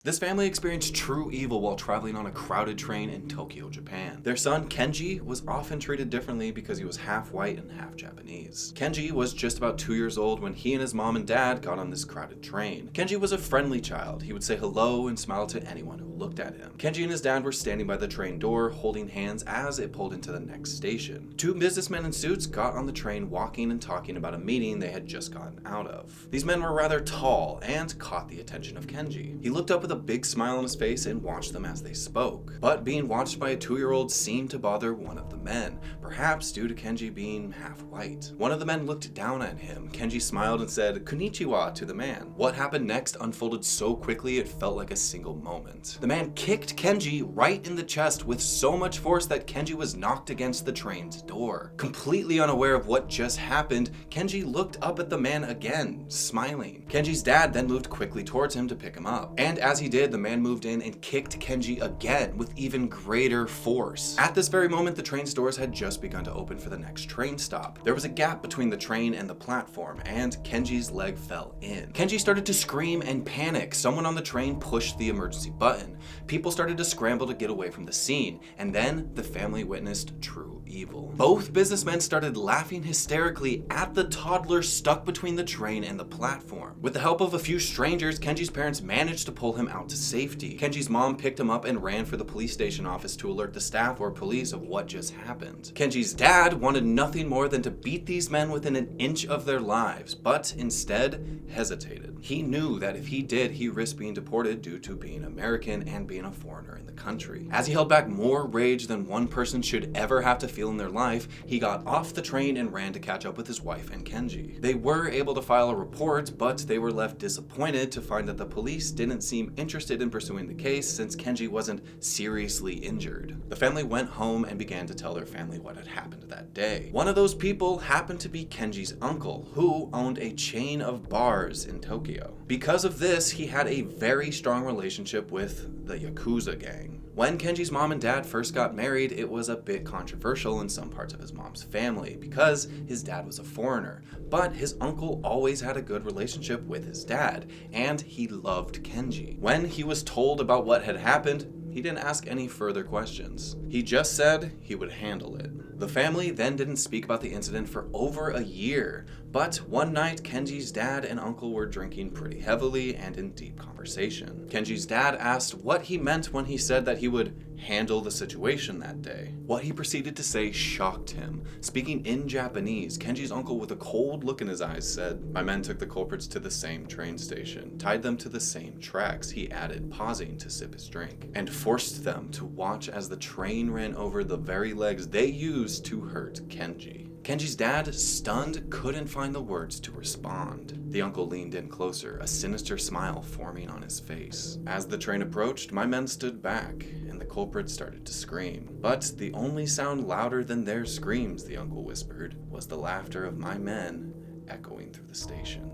This family experienced true evil while traveling on a crowded train in Tokyo, Japan. Their son, Kenji, was often treated differently because he was half white and half Japanese. Kenji was just about 2 years old when he and his mom and dad got on this crowded train. Kenji was a friendly child. He would say hello and smile to anyone who looked at him. Kenji and his dad were standing by the train door, holding hands as it pulled into the next station. Two businessmen in suits got on the train, walking and talking about a meeting they had just gotten out of. These men were rather tall and caught the attention of Kenji. He looked up with a big smile on his face and watched them as they spoke. But being watched by a 2-year-old seemed to bother one of the men, perhaps due to Kenji being half white. One of the men looked down at him. Kenji smiled and said "Konnichiwa" to the man. What happened next unfolded so quickly it felt like a single moment. The man kicked Kenji right in the chest with so much force that Kenji was knocked against the train's door. Completely unaware of what just happened, Kenji looked up at the man again, smiling. Kenji's dad then moved quickly towards him to pick him up. And as he did, the man moved in and kicked Kenji again with even greater force. At this very moment, the train's doors had just begun to open for the next train stop. There was a gap between the train and the platform, and Kenji's leg fell in. Kenji started to scream and panic. Someone on the train pushed the emergency button. People started to scramble to get away from the scene, and then the family witnessed true evil. Both businessmen started laughing hysterically at the toddler stuck between the train and the platform. With the help of a few strangers, Kenji's parents managed to pull him out to safety. Kenji's mom picked him up and ran for the police station office to alert the staff or police of what just happened. Kenji's dad wanted nothing more than to beat these men within an inch of their lives, but instead hesitated. He knew that if he did, he risked being deported due to being American and being a foreigner in the country. As he held back more rage than one person should ever have to feel in their life, he got off the train and ran to catch up with his wife and Kenji. They were able to file a report, but they were left disappointed to find that the police didn't seem interested in pursuing the case since Kenji wasn't seriously injured. The family went home and began to tell their family what had happened that day. One of those people happened to be Kenji's uncle, who owned a chain of bars in Tokyo. Because of this, he had a very strong relationship with the Yakuza gang. When Kenji's mom and dad first got married, it was a bit controversial in some parts of his mom's family because his dad was a foreigner, but his uncle always had a good relationship with his dad, and he loved Kenji. When he was told about what had happened, he didn't ask any further questions. He just said he would handle it. The family then didn't speak about the incident for over a year, but one night Kenji's dad and uncle were drinking pretty heavily and in deep conversation. Kenji's dad asked what he meant when he said that he would handle the situation that day. What he proceeded to say shocked him. Speaking in Japanese, Kenji's uncle, with a cold look in his eyes, said, "My men took the culprits to the same train station, tied them to the same tracks," he added, pausing to sip his drink, "and forced them to watch as the train ran over the very legs they used to hurt Kenji." Kenji's dad, stunned, couldn't find the words to respond. The uncle leaned in closer, a sinister smile forming on his face. As the train approached, my men stood back, and the culprits started to scream. But the only sound louder than their screams, the uncle whispered, was the laughter of my men echoing through the station.